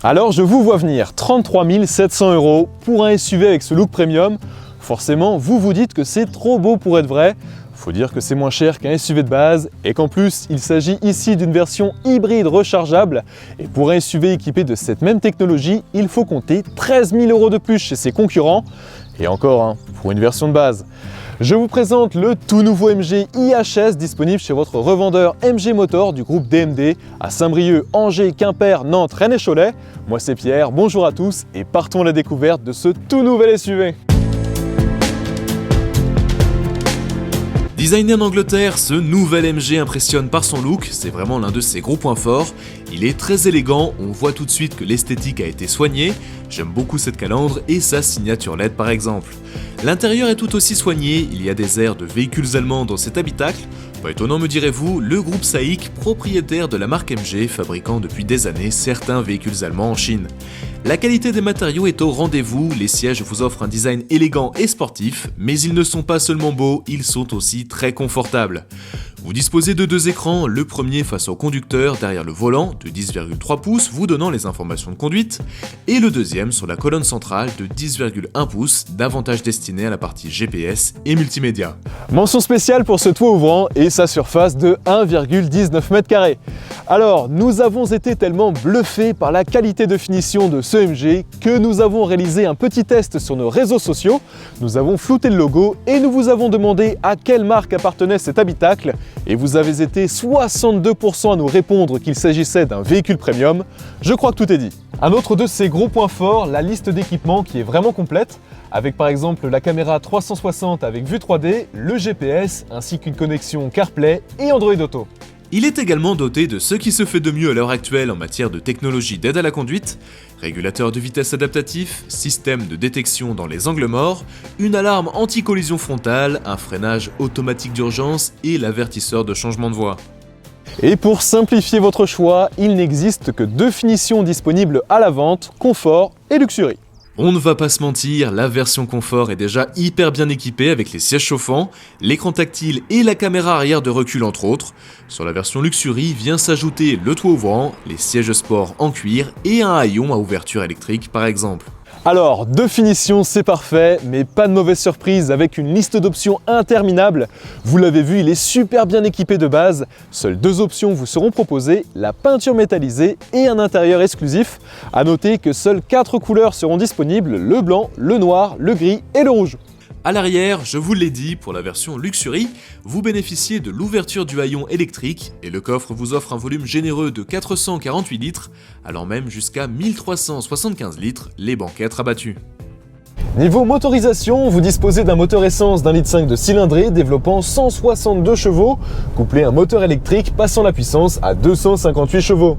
Alors je vous vois venir, 33 700 € pour un SUV avec ce look premium. Forcément, vous vous dites que c'est trop beau pour être vrai. Faut dire que c'est moins cher qu'un SUV de base et qu'en plus, il s'agit ici d'une version hybride rechargeable. Et pour un SUV équipé de cette même technologie, il faut compter 13 000 € de plus chez ses concurrents. Et encore, pour une version de base. Je vous présente le tout nouveau MG IHS disponible chez votre revendeur MG Motor du groupe DMD à Saint-Brieuc, Angers, Quimper, Nantes, Rennes et Cholet. Moi c'est Pierre, bonjour à tous et partons à la découverte de ce tout nouvel SUV. Designé en Angleterre, ce nouvel MG impressionne par son look, c'est vraiment l'un de ses gros points forts. Il est très élégant, on voit tout de suite que l'esthétique a été soignée. J'aime beaucoup cette calandre et sa signature LED par exemple. L'intérieur est tout aussi soigné, il y a des airs de véhicules allemands dans cet habitacle. Pas étonnant me direz-vous, le groupe SAIC, propriétaire de la marque MG, fabriquant depuis des années certains véhicules allemands en Chine. La qualité des matériaux est au rendez-vous, les sièges vous offrent un design élégant et sportif, mais ils ne sont pas seulement beaux, ils sont aussi très confortables. Vous disposez de deux écrans, le premier face au conducteur derrière le volant de 10,3 pouces vous donnant les informations de conduite, et le deuxième sur la colonne centrale de 10,1 pouces, davantage destiné à la partie GPS et multimédia. Mention spéciale pour ce toit ouvrant et sa surface de 1,19 m². Alors, nous avons été tellement bluffés par la qualité de finition de ce MG que nous avons réalisé un petit test sur nos réseaux sociaux. Nous avons flouté le logo et nous vous avons demandé à quelle marque appartenait cet habitacle. Et vous avez été 62% à nous répondre qu'il s'agissait d'un véhicule premium. Je crois que tout est dit. Un autre de ces gros points forts, la liste d'équipements qui est vraiment complète, avec par exemple la caméra 360 avec vue 3D, le GPS, ainsi qu'une connexion CarPlay et Android Auto. Il est également doté de ce qui se fait de mieux à l'heure actuelle en matière de technologie d'aide à la conduite, régulateur de vitesse adaptatif, système de détection dans les angles morts, une alarme anti-collision frontale, un freinage automatique d'urgence et l'avertisseur de changement de voie. Et pour simplifier votre choix, il n'existe que deux finitions disponibles à la vente, confort et luxury. On ne va pas se mentir, la version confort est déjà hyper bien équipée avec les sièges chauffants, l'écran tactile et la caméra arrière de recul entre autres. Sur la version luxury vient s'ajouter le toit ouvrant, les sièges sport en cuir et un haillon à ouverture électrique par exemple. Alors, deux finitions, c'est parfait, mais pas de mauvaise surprise avec une liste d'options interminable. Vous l'avez vu, il est super bien équipé de base. Seules deux options vous seront proposées, la peinture métallisée et un intérieur exclusif. A noter que seules 4 couleurs seront disponibles, le blanc, le noir, le gris et le rouge. A l'arrière, je vous l'ai dit, pour la version Luxury, vous bénéficiez de l'ouverture du haillon électrique et le coffre vous offre un volume généreux de 448 litres, allant même jusqu'à 1375 litres, les banquettes rabattues. Niveau motorisation, vous disposez d'un moteur essence d'1,5 litre de cylindrée développant 162 chevaux, couplé à un moteur électrique passant la puissance à 258 chevaux.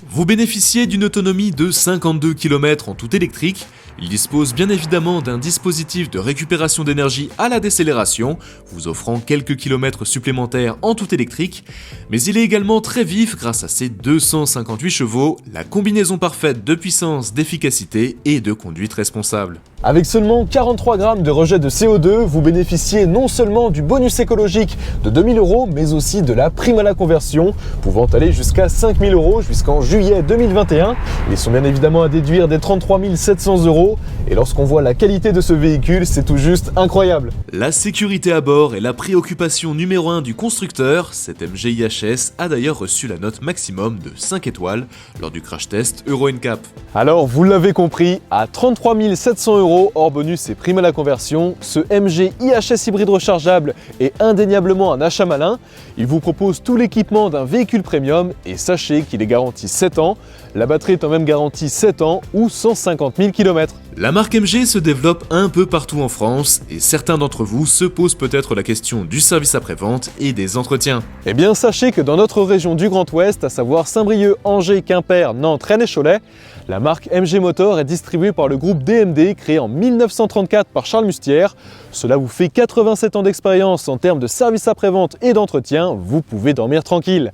Vous bénéficiez d'une autonomie de 52 km en tout électrique. Il dispose bien évidemment d'un dispositif de récupération d'énergie à la décélération, vous offrant quelques kilomètres supplémentaires en tout électrique, mais il est également très vif grâce à ses 258 chevaux, la combinaison parfaite de puissance, d'efficacité et de conduite responsable. Avec seulement 43 grammes de rejet de CO2, vous bénéficiez non seulement du bonus écologique de 2 000 €, mais aussi de la prime à la conversion, pouvant aller jusqu'à 5 000 € jusqu'en juillet 2021. Ils sont bien évidemment à déduire des 33 700 €. Et lorsqu'on voit la qualité de ce véhicule, c'est tout juste incroyable. La sécurité à bord est la préoccupation numéro 1 du constructeur. Cet MG IHS a d'ailleurs reçu la note maximum de 5 étoiles lors du crash test Euro NCAP. Alors vous l'avez compris, à 33 700 € hors bonus et prime à la conversion, ce MG IHS hybride rechargeable est indéniablement un achat malin. Il vous propose tout l'équipement d'un véhicule premium et sachez qu'il est garanti 7 ans. La batterie est en même garantie 7 ans ou 150 000 km. La marque MG se développe un peu partout en France et certains d'entre vous se posent peut-être la question du service après-vente et des entretiens. Eh bien sachez que dans notre région du Grand Ouest, à savoir Saint-Brieuc, Angers, Quimper, Nantes, Rennes et Cholet, la marque MG Motor est distribuée par le groupe DMD créé en 1934 par Charles Mustière. Cela vous fait 87 ans d'expérience en termes de service après-vente et d'entretien, vous pouvez dormir tranquille.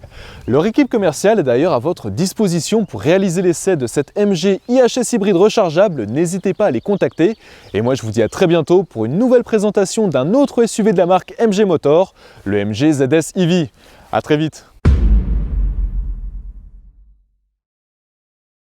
Leur équipe commerciale est d'ailleurs à votre disposition pour réaliser l'essai de cette MG IHS hybride rechargeable, n'hésitez pas à les contacter. Et moi je vous dis à très bientôt pour une nouvelle présentation d'un autre SUV de la marque MG Motor, le MG ZS EV. A très vite.